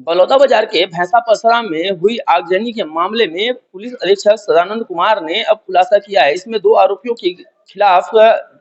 बलौदा बाजार के भैंसा पसरा में हुई आगजनी के मामले में पुलिस अधीक्षक सदानंद कुमार ने अब खुलासा किया है। इसमें 2 आरोपियों के खिलाफ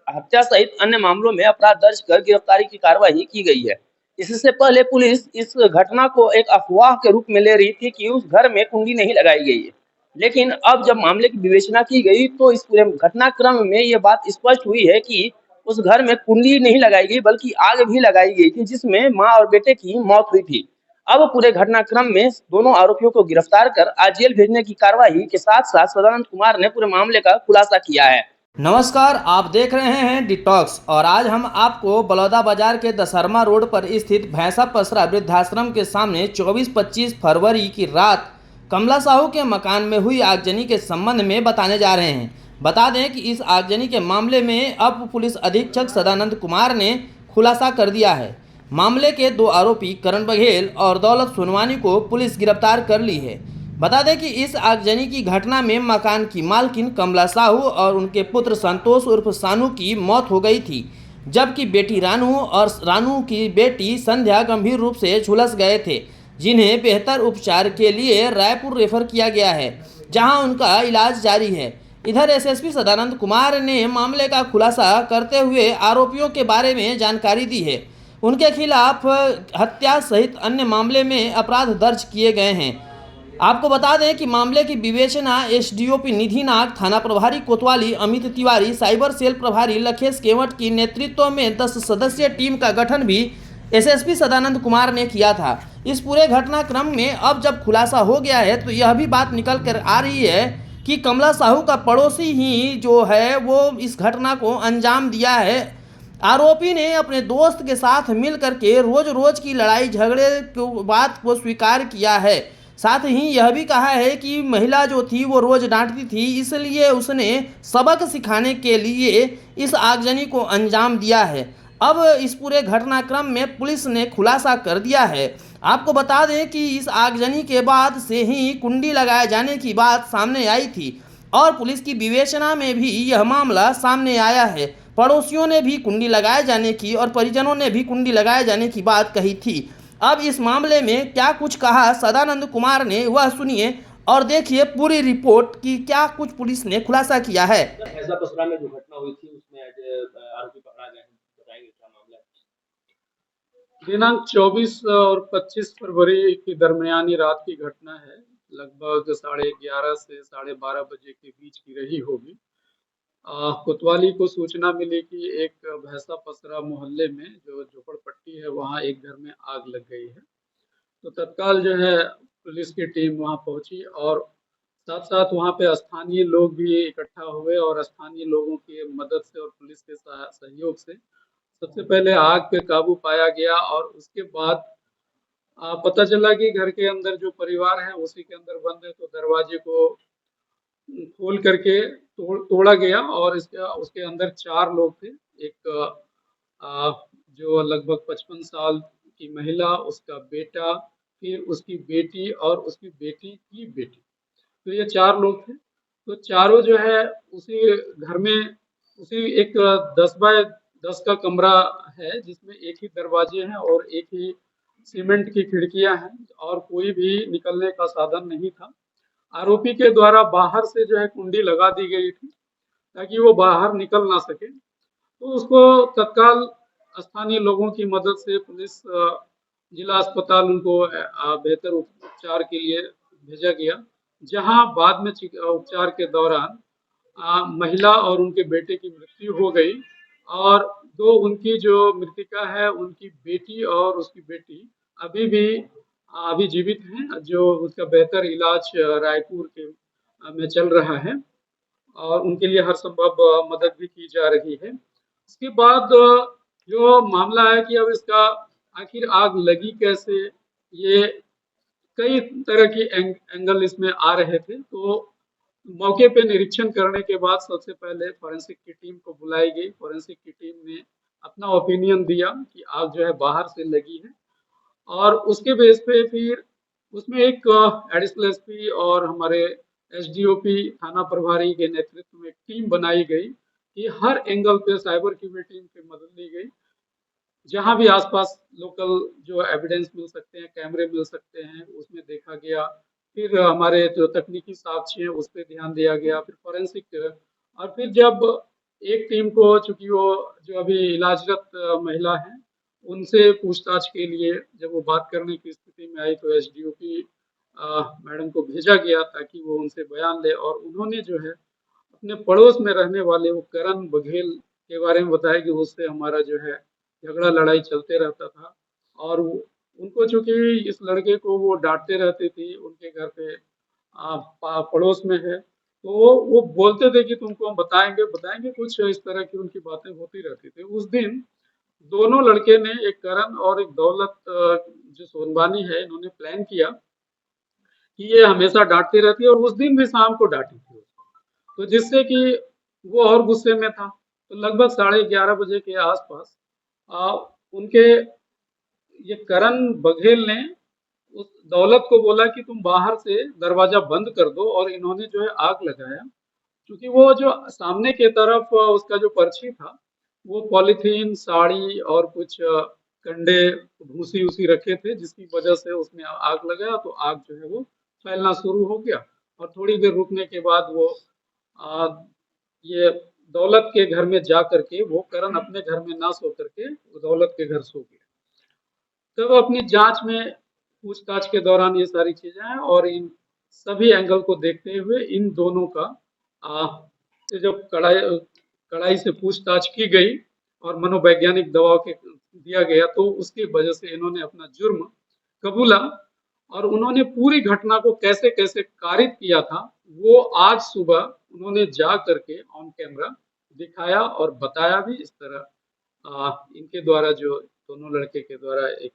हत्या सहित अन्य मामलों में अपराध दर्ज कर गिरफ्तारी की कार्रवाई की गई है। इससे पहले पुलिस इस घटना को एक अफवाह के रूप में ले रही थी कि उस घर में कुंडी नहीं लगाई गई है। लेकिन अब जब मामले की विवेचना की गई तो इस पूरे घटनाक्रम में ये बात स्पष्ट हुई है कि उस घर में कुंडी नहीं लगाई गई बल्कि आग भी लगाई गई थी, जिसमें मां और बेटे की मौत हुई थी। अब पूरे घटनाक्रम में दोनों आरोपियों को गिरफ्तार कर आज जेल भेजने की कार्रवाई के साथ साथ सदानंद कुमार ने पूरे मामले का खुलासा किया है। नमस्कार, आप देख रहे हैं डिटॉक्स और आज हम आपको बलौदा बाजार के दशहरमा रोड पर स्थित भैंसा पसरा वृद्धाश्रम के सामने 24-25 फरवरी की रात कमला साहू के मकान में हुई आगजनी के संबंध में बताने जा रहे हैं। बता दें कि इस आगजनी के मामले में अब पुलिस अधीक्षक सदानंद कुमार ने खुलासा कर दिया है। मामले के 2 आरोपी करण बघेल और दौलत सोनवानी को पुलिस गिरफ्तार कर ली है। बता दें कि इस आगजनी की घटना में मकान की मालकिन कमला साहू और उनके पुत्र संतोष उर्फ सानू की मौत हो गई थी, जबकि बेटी रानू और रानू की बेटी संध्या गंभीर रूप से झुलस गए थे, जिन्हें बेहतर उपचार के लिए रायपुर रेफर किया गया है, जहां उनका इलाज जारी है। इधर एसएसपी सदानंद कुमार ने मामले का खुलासा करते हुए आरोपियों के बारे में जानकारी दी है। उनके खिलाफ हत्या सहित अन्य मामले में अपराध दर्ज किए गए हैं। आपको बता दें कि मामले की विवेचना एसडीओपी निधि नाग, थाना प्रभारी कोतवाली अमित तिवारी, साइबर सेल प्रभारी लखेश केवट की नेतृत्व में 10 सदस्यीय टीम का गठन भी एसएसपी सदानंद कुमार ने किया था। इस पूरे घटनाक्रम में अब जब खुलासा हो गया है तो यह भी बात निकल कर आ रही है कि कमला साहू का पड़ोसी ही जो है वो इस घटना को अंजाम दिया है। आरोपी ने अपने दोस्त के साथ मिल करके रोज रोज की लड़ाई झगड़े की बात को स्वीकार किया है। साथ ही यह भी कहा है कि महिला जो थी वो रोज डांटती थी, इसलिए उसने सबक सिखाने के लिए इस आगजनी को अंजाम दिया है। अब इस पूरे घटनाक्रम में पुलिस ने खुलासा कर दिया है। आपको बता दें कि इस आगजनी के बाद से ही कुंडी लगाए जाने की बात सामने आई थी और पुलिस की विवेचना में भी यह मामला सामने आया है। पड़ोसियों ने भी कुंडी लगाए जाने की और परिजनों ने भी कुंडी लगाए जाने की बात कही थी। अब इस मामले में क्या कुछ कहा सदानंद कुमार ने, वह सुनिए और देखिए पूरी रिपोर्ट कि क्या कुछ पुलिस ने खुलासा किया है। भैंसा पसरा में जो घटना हुई थी उसमें आज आरोपी पकड़ा गया है, बताएंगे क्या मामला है। दिनांक 24 और 25 फरवरी की दरमियानी रात की घटना है। लगभग 11:30 से 12:30 बजे के बीच की रही होगी। कोतवाली को सूचना मिली कि एक भैंसा पसरा मोहल्ले में जो झोपड़पट्टी है वहाँ एक घर में आग लग गई है। तो तत्काल जो है पुलिस की टीम वहाँ पहुंची और साथ साथ वहाँ पे स्थानीय लोग भी इकट्ठा हुए और स्थानीय लोगों की मदद से और पुलिस के सहयोग से सबसे पहले आग पे काबू पाया गया और उसके बाद पता चला कि घर के अंदर जो परिवार है उसी के अंदर बंद है, तो दरवाजे को खोल करके तोड़ा गया और इसके उसके अंदर 4 लोग थे। एक जो लगभग 55 साल की महिला, उसका बेटा, फिर उसकी बेटी और उसकी बेटी की बेटी, तो ये 4 लोग थे। तो चारों जो है उसी घर में उसी एक 10 बाय 10 का कमरा है जिसमें एक ही दरवाजे हैं और एक ही सीमेंट की खिड़कियां हैं और कोई भी निकलने का साधन नहीं था। आरोपी के द्वारा बाहर से जो है कुंडी लगा दी गई थी ताकि वो बाहर निकल ना सके। तो उसको तत्काल स्थानीय लोगों की मदद से पुलिस जिला अस्पताल उनको बेहतर उपचार के लिए भेजा गया, जहां बाद में उपचार के दौरान महिला और उनके बेटे की मृत्यु हो गई और 2 उनकी जो मृतिका है उनकी बेटी और उसकी बेटी अभी भी अभी जीवित हैं, जो उसका बेहतर इलाज रायपुर के में चल रहा है और उनके लिए हर संभव मदद भी की जा रही है। इसके बाद जो मामला है कि अब इसका आखिर आग लगी कैसे, ये कई तरह की एंगल इसमें आ रहे थे। तो मौके पे निरीक्षण करने के बाद सबसे पहले फॉरेंसिक की टीम को बुलाई गई। फॉरेंसिक की टीम ने अपना ओपिनियन दिया कि आग जो है बाहर से लगी है और उसके बेस पे फिर उसमें एक एडिशनल एसपी और हमारे एसडीओपी थाना प्रभारी के नेतृत्व में एक टीम बनाई गई कि हर एंगल पे साइबर की भी टीम की मदद ली गई जहां भी आसपास लोकल जो एविडेंस मिल सकते हैं, कैमरे मिल सकते हैं, उसमें देखा गया। फिर हमारे जो तकनीकी साक्ष्य हैं उस पे ध्यान दिया गया, फिर फॉरेंसिक। और फिर जब एक टीम को, चूंकि वो जो अभी इलाजरत महिला हैं, उनसे पूछताछ के लिए जब वो बात करने की स्थिति में आई तो एसडीओ की मैडम को भेजा गया ताकि वो उनसे बयान ले। और उन्होंने जो है अपने पड़ोस में रहने वाले वो करण बघेल के बारे में बताया कि उससे हमारा जो है झगड़ा लड़ाई चलते रहता था। और उनको चूंकि इस लड़के को वो डांटते रहती थी, उनके घर पे पड़ोस में है, तो वो बोलते थे कि तुमको हम बताएंगे बताएंगे, कुछ इस तरह की उनकी बातें होती रहती थी। उस दिन दोनों लड़के ने, एक करण और एक दौलत जो सोनवानी है, इन्होंने प्लान किया कि ये हमेशा डांटती रहती है, और उस दिन भी शाम को डांटी थी उसको। तो जिससे कि वो और गुस्से में था। तो लगभग 11:30 बजे के आसपास उनके ये करण बघेल ने उस दौलत को बोला कि तुम बाहर से दरवाजा बंद कर दो, और इन्होंने जो है आग लगाया। क्योंकि वो जो सामने के तरफ उसका जो पर्ची था, वो पॉलीथीन, साड़ी और कुछ कंडे, भूसी उसी रखे थे, जिसकी वजह से उसमें आग लगाया। तो आग जो है वो फैलना शुरू हो गया, और थोड़ी देर रुकने के बाद वो आ, ये दौलत के घर में जा करके, वो करण अपने घर में ना सो करके वो दौलत के घर सो गया। तब अपनी जांच में, पूछताछ के दौरान ये सारी चीजें हैं, और इन सभी एंगल को देखते हुए इन दोनों का जब कड़ाई से पूछताछ की गई और मनोवैज्ञानिक दबाव के दिया गया, तो उसकी वजह से इन्होंने अपना जुर्म कबूला। और उन्होंने पूरी घटना को कैसे कैसे कारित किया था, वो आज सुबह उन्होंने जा करके ऑन कैमरा दिखाया और बताया भी। इस तरह इनके द्वारा, जो दोनों लड़के के द्वारा एक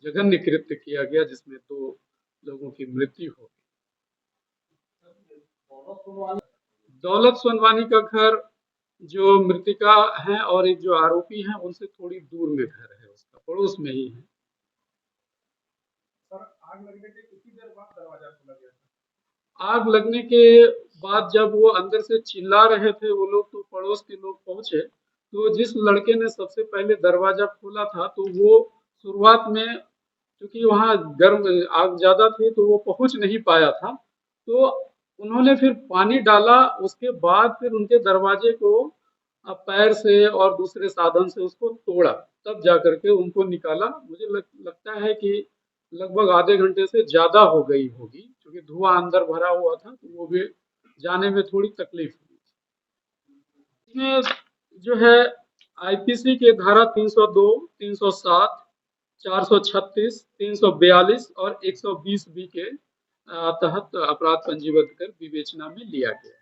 जघन्य कृत्य किया गया, जिसमें 2 लोगों की मृत्यु हो गई। दौलत सोनवानी का घर, जो मृतिका है और एक जो आरोपी हैं, उनसे थोड़ी दूर में घर है, उसका पड़ोस में ही है। सर, आग लगने के कितनी देर बाद दरवाजा खोला गया था? आग लगने के बाद जब वो अंदर से चिल्ला रहे थे वो लोग, तो पड़ोस के लोग पहुंचे। तो जिस लड़के ने सबसे पहले दरवाजा खोला था, तो वो शुरुआत में, क्योंकि वहां गर्म आग ज्यादा थी, तो वो पहुंच नहीं पाया था। तो उन्होंने फिर पानी डाला, उसके बाद फिर उनके दरवाजे को पैर से और दूसरे साधन से उसको तोड़ा, तब जा करके उनको निकाला। मुझे लगता है कि लगभग आधे घंटे से ज्यादा हो गई होगी, क्योंकि धुआं अंदर भरा हुआ था, तो वो भी जाने में थोड़ी तकलीफ हुई। इसमें जो है आईपीसी के धारा 302, 307, 436, 342 और 120 बी के तहत अपराध पंजीबद्ध कर विवेचना में लिया गया।